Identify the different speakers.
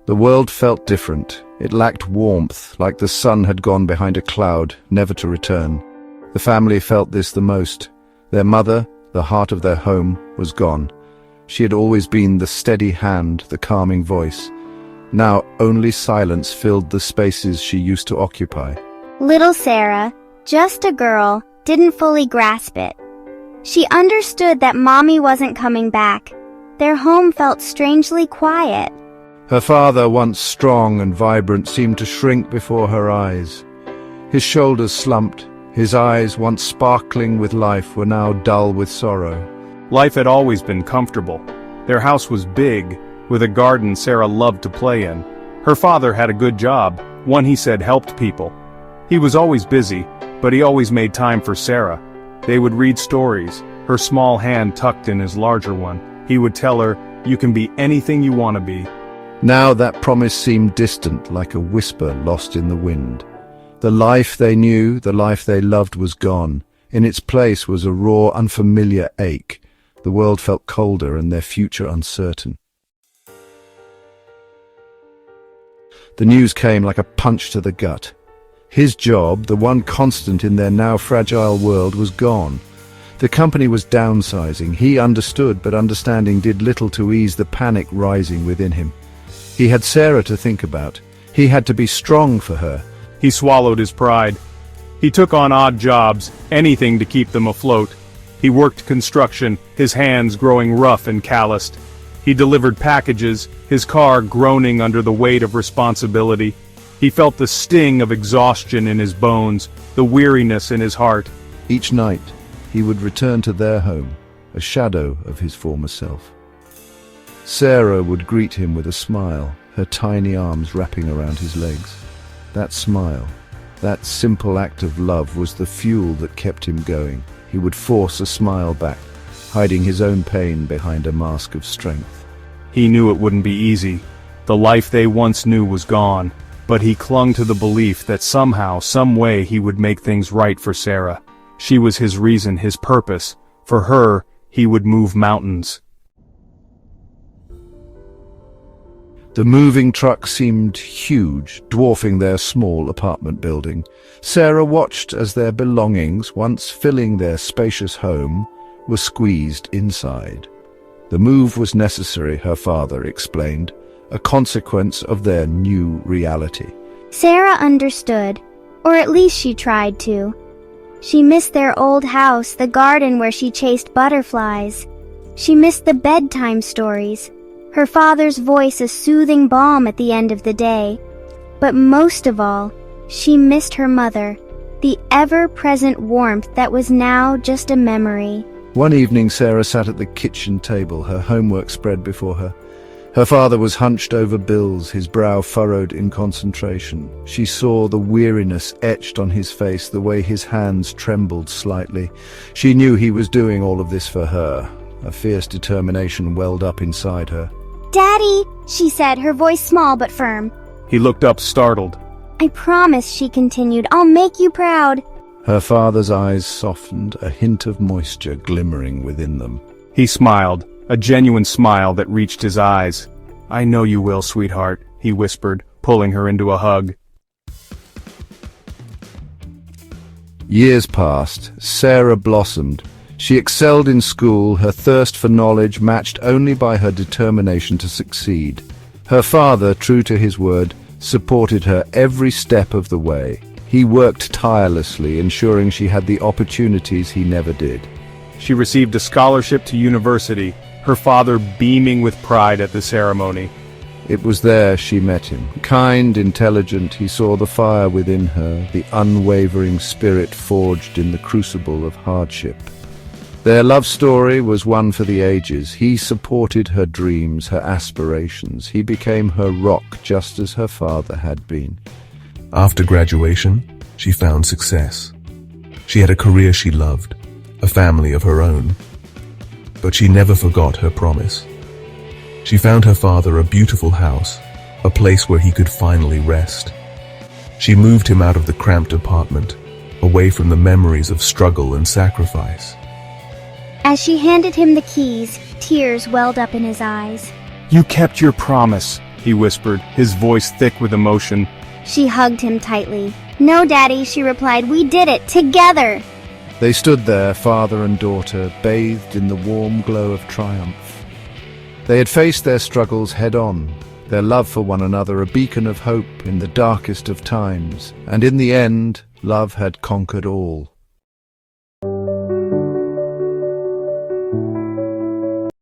Speaker 1: The world felt different. It lacked warmth, like the sun had gone behind a cloud, never to return. The family felt this the most. Their mother, the heart of their home, was gone. She had always been the steady hand, the calming voice. Now only silence filled the spaces she used to occupy.
Speaker 2: Little Sarah, just a girl, didn't fully grasp it. She understood that Mommy wasn't coming back. Their home felt strangely quiet.
Speaker 1: Her father, once strong and vibrant, seemed to shrink before her eyes. His shoulders slumped. His eyes, once sparkling with life, were now dull with sorrow.
Speaker 3: Life had always been comfortable. Their house was big, with a garden Sarah loved to play in. Her father had a good job, one he said helped people. He was always busy, but he always made time for Sarah. They would read stories, her small hand tucked in his larger one. He would tell her, "You can be anything you want to be."
Speaker 1: Now that promise seemed distant, like a whisper lost in the wind. The life they knew, the life they loved was gone. In its place was a raw, unfamiliar ache. The world felt colder and their future uncertain. The news came like a punch to the gut. His job, the one constant in their now fragile world, was gone. The company was downsizing. He understood, but understanding did little to ease the panic rising within him. He had Sarah to think about. He had to be strong for her.
Speaker 3: He swallowed his pride. He took on odd jobs, anything to keep them afloat. He worked construction, his hands growing rough and calloused. He delivered packages, his car groaning under the weight of responsibility. He felt the sting of exhaustion in his bones, the weariness in his heart.
Speaker 1: Each night, he would return to their home, a shadow of his former self. Sarah would greet him with a smile, her tiny arms wrapping around his legs. That smile, that simple act of love was the fuel that kept him going. He would force a smile back, hiding his own pain behind a mask of strength.
Speaker 3: He knew it wouldn't be easy. The life they once knew was gone, but he clung to the belief that somehow, some way he would make things right for Sarah. She was his reason, his purpose. For her, he would move mountains.
Speaker 1: The moving truck seemed huge, dwarfing their small apartment building. Sarah watched as their belongings, once filling their spacious home, were squeezed inside. The move was necessary, her father explained, a consequence of their new reality.
Speaker 2: Sarah understood, or at least she tried to. She missed their old house, the garden where she chased butterflies. She missed the bedtime stories, her father's voice a soothing balm at the end of the day. But most of all, she missed her mother, the ever-present warmth that was now just a memory.
Speaker 1: One evening, Sarah sat at the kitchen table, her homework spread before her. Her father was hunched over bills, his brow furrowed in concentration. She saw the weariness etched on his face, the way his hands trembled slightly. She knew he was doing all of this for her. A fierce determination welled up inside her.
Speaker 2: "Daddy," she said, her voice small but firm.
Speaker 3: He looked up startled.
Speaker 2: "I promise," she continued, "I'll make you proud."
Speaker 1: Her father's eyes softened, a hint of moisture glimmering within them.
Speaker 3: He smiled, a genuine smile that reached his eyes. "I know you will, sweetheart," he whispered, pulling her into a hug.
Speaker 1: Years passed. Sarah blossomed. She excelled in school, her thirst for knowledge matched only by her determination to succeed. Her father, true to his word, supported her every step of the way. He worked tirelessly, ensuring she had the opportunities he never did.
Speaker 3: She received a scholarship to university, her father beaming with pride at the ceremony.
Speaker 1: It was there she met him. Kind, intelligent, he saw the fire within her, the unwavering spirit forged in the crucible of hardship. Their love story was one for the ages. He supported her dreams, her aspirations. He became her rock just as her father had been.
Speaker 4: After graduation, she found success. She had a career she loved, a family of her own. But she never forgot her promise. She found her father a beautiful house, a place where he could finally rest. She moved him out of the cramped apartment, away from the memories of struggle and sacrifice.
Speaker 2: As she handed him the keys, tears welled up in his eyes.
Speaker 3: "You kept your promise," he whispered, his voice thick with emotion.
Speaker 2: She hugged him tightly. No, Daddy, she replied, we did it, together.
Speaker 1: They stood there, father and daughter, bathed in the warm glow of triumph. They had faced their struggles head-on, their love for one another a beacon of hope in the darkest of times, and in the end, love had conquered all.